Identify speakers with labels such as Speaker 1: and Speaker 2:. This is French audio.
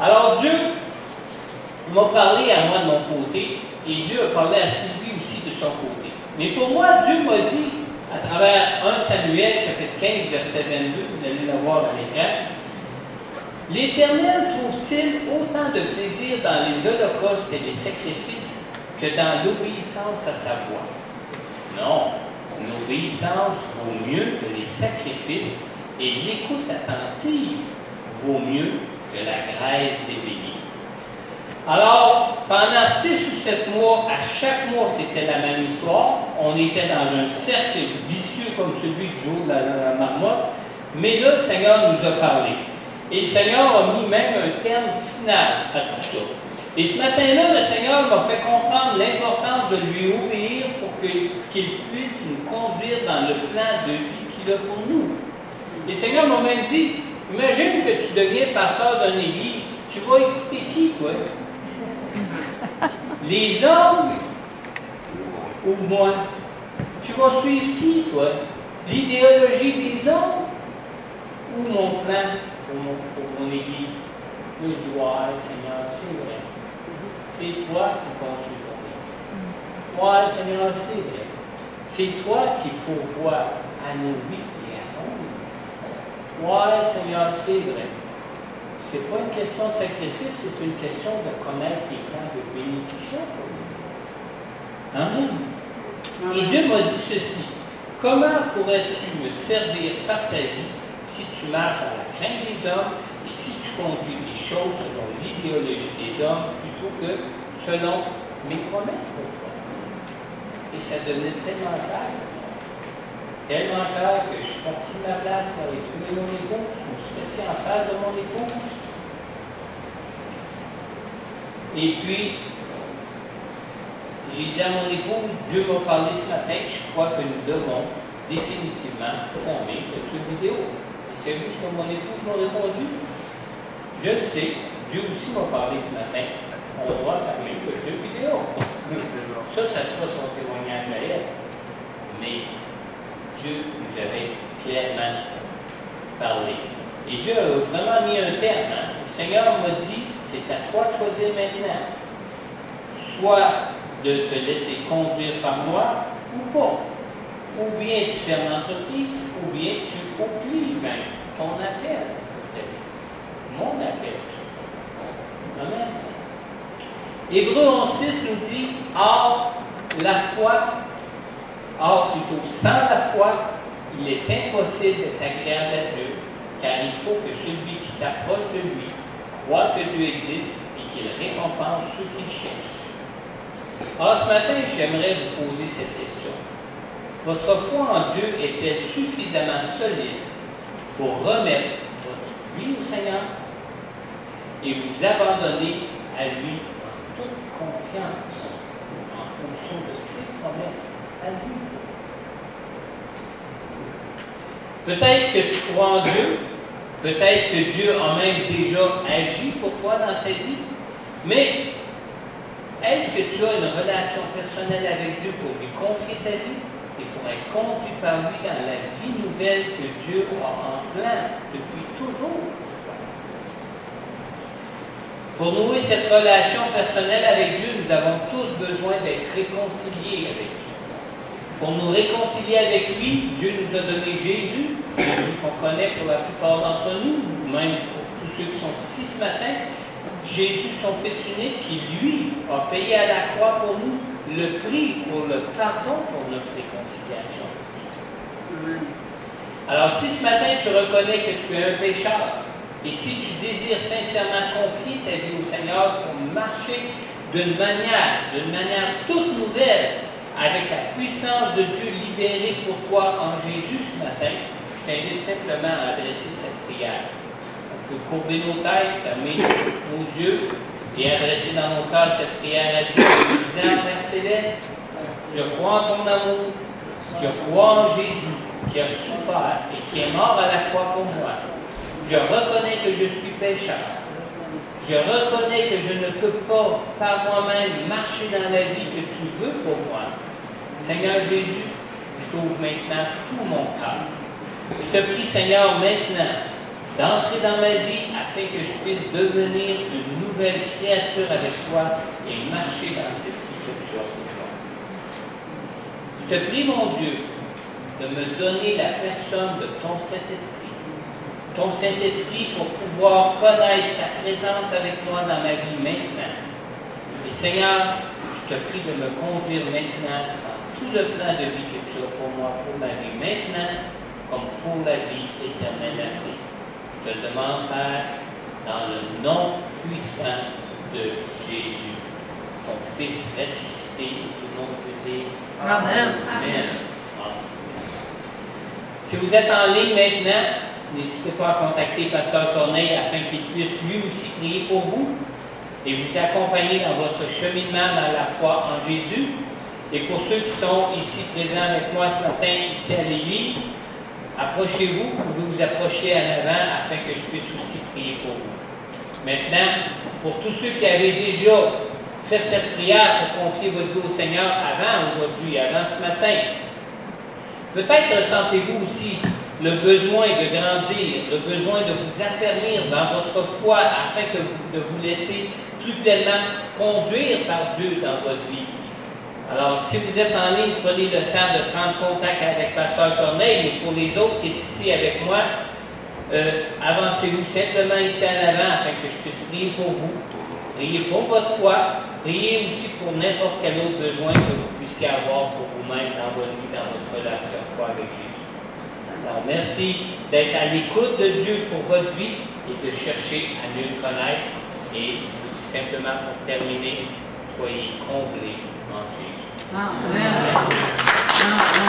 Speaker 1: Alors Dieu m'a parlé à moi de mon côté, et Dieu a parlé à Sylvie aussi de son côté. Mais pour moi, Dieu m'a dit, à travers 1 Samuel, chapitre 15, verset 22, vous allez le voir à l'écran, « L'Éternel trouve-t-il autant de plaisir dans les holocaustes et les sacrifices que dans l'obéissance à sa voix? Non, l'obéissance vaut mieux que les sacrifices et l'écoute attentive vaut mieux que la graisse des béliers. » Alors, pendant 6 ou 7 mois, à chaque mois, c'était la même histoire. On était dans un cercle vicieux comme celui du jour de la marmotte. Mais là, le Seigneur nous a parlé. Et le Seigneur a mis même un terme final à tout ça. Et ce matin-là, le Seigneur m'a fait comprendre l'importance de lui obéir pour qu'il puisse nous conduire dans le plan de vie qu'il a pour nous. Et le Seigneur m'a même dit, imagine que tu deviens pasteur d'une église. Tu vas écouter qui, toi? Les hommes ou moi? Tu vas suivre qui, toi? L'idéologie des hommes ou mon plan pour mon église? Je dis, ouais, Seigneur, c'est vrai. C'est toi qui construis ton église. Ouais, Seigneur, c'est vrai. C'est toi qui pourvois à nos vies et à ton église. Ouais, Seigneur, c'est vrai. Ce n'est pas une question de sacrifice, c'est une question de connaître les plans de bénédiction pour nous. Amen. Et Dieu m'a dit ceci, comment pourrais-tu me servir par ta vie si tu marches à la crainte des hommes et si tu conduis les choses selon l'idéologie des hommes plutôt que selon mes promesses pour toi? Et ça devenait tellement clair que je suis parti de ma place pour aller trouver mon épouse, je me suis assis en face de mon épouse. Et puis, j'ai dit à mon épouse, Dieu m'a parlé ce matin, je crois que nous devons définitivement fermer le club vidéo. Et c'est vous ce que mon épouse m'a répondu? Je le sais, Dieu aussi m'a parlé ce matin, on doit fermer le club vidéo. Ça sera son témoignage à elle. Mais Dieu nous avait clairement parlé. Et Dieu a vraiment mis un terme. Hein? Le Seigneur m'a dit, c'est à toi de choisir maintenant. Soit de te laisser conduire par moi ou pas. Ou bien tu fermes l'entreprise, ou bien tu oublies même ton appel. Mon appel. Amen. Hébreux 11:6 nous dit, or, la foi, plutôt sans la foi, il est impossible d'être agréable à Dieu, car il faut que celui qui s'approche de lui croit que Dieu existe et qu'il récompense ceux qui cherchent. Alors ce matin, j'aimerais vous poser cette question. Votre foi en Dieu est-elle suffisamment solide pour remettre votre vie au Seigneur et vous abandonner à lui en toute confiance en fonction de ses promesses à lui? Peut-être que tu crois en Dieu, peut-être que Dieu a même déjà agi pour toi dans ta vie, mais est-ce que tu as une relation personnelle avec Dieu pour lui confier ta vie et pour être conduit par lui dans la vie nouvelle que Dieu a en plan depuis toujours pour toi? Pour nouer cette relation personnelle avec Dieu, nous avons tous besoin d'être réconciliés avec Dieu. Pour nous réconcilier avec lui, Dieu nous a donné Jésus, Jésus qu'on connaît pour la plupart d'entre nous, même pour tous ceux qui sont ici ce matin. Jésus, son Fils unique, qui lui a payé à la croix pour nous le prix pour le pardon pour notre réconciliation avec Dieu. Alors si ce matin tu reconnais que tu es un pécheur, et si tu désires sincèrement confier ta vie au Seigneur pour marcher d'une manière toute nouvelle, avec la puissance de Dieu libérée pour toi en Jésus ce matin, je t'invite simplement à adresser cette prière. On peut courber nos têtes, fermer nos yeux et adresser dans nos cœurs cette prière à Dieu en disant, Père Céleste, je crois en ton amour, je crois en Jésus qui a souffert et qui est mort à la croix pour moi. Je reconnais que je suis pécheur. Je reconnais que je ne peux pas, par moi-même, marcher dans la vie que tu veux pour moi. Seigneur Jésus, je t'ouvre maintenant tout mon cœur. Je te prie, Seigneur, maintenant, d'entrer dans ma vie afin que je puisse devenir une nouvelle créature avec toi et marcher dans cette vie que tu as pour moi. Je te prie, mon Dieu, de me donner la personne de ton Saint-Esprit. Ton Saint-Esprit pour pouvoir connaître ta présence avec moi dans ma vie maintenant. Et Seigneur, je te prie de me conduire maintenant dans tout le plan de vie que tu as pour moi, pour ma vie maintenant, comme pour la vie éternelle à venir. Je te le demande, Père, dans le nom puissant de Jésus, ton Fils ressuscité, et tout le monde peut dire
Speaker 2: Amen.
Speaker 1: Amen. Si vous êtes en ligne maintenant, n'hésitez pas à contacter Pasteur Corneille afin qu'il puisse lui aussi prier pour vous et vous accompagner dans votre cheminement dans la foi en Jésus. Et pour ceux qui sont ici présents avec moi ce matin, ici à l'Église, approchez-vous, vous pouvez vous approcher en avant afin que je puisse aussi prier pour vous. Maintenant, pour tous ceux qui avaient déjà fait cette prière pour confier votre vie au Seigneur avant aujourd'hui, avant ce matin, peut-être ressentez-vous aussi le besoin de grandir, le besoin de vous affermir dans votre foi afin de vous laisser plus pleinement conduire par Dieu dans votre vie. Alors, si vous êtes en ligne, prenez le temps de prendre contact avec Pasteur Corneille, mais pour les autres qui sont ici avec moi, avancez-vous simplement ici en avant afin que je puisse prier pour vous. Priez pour votre foi, priez aussi pour n'importe quel autre besoin que vous puissiez avoir pour vous-même dans votre vie, dans votre relation foi avec Jésus. Alors, merci d'être à l'écoute de Dieu pour votre vie et de chercher à mieux le connaître. Et je vous dis simplement pour terminer, soyez comblés en Jésus.
Speaker 2: Amen. Amen.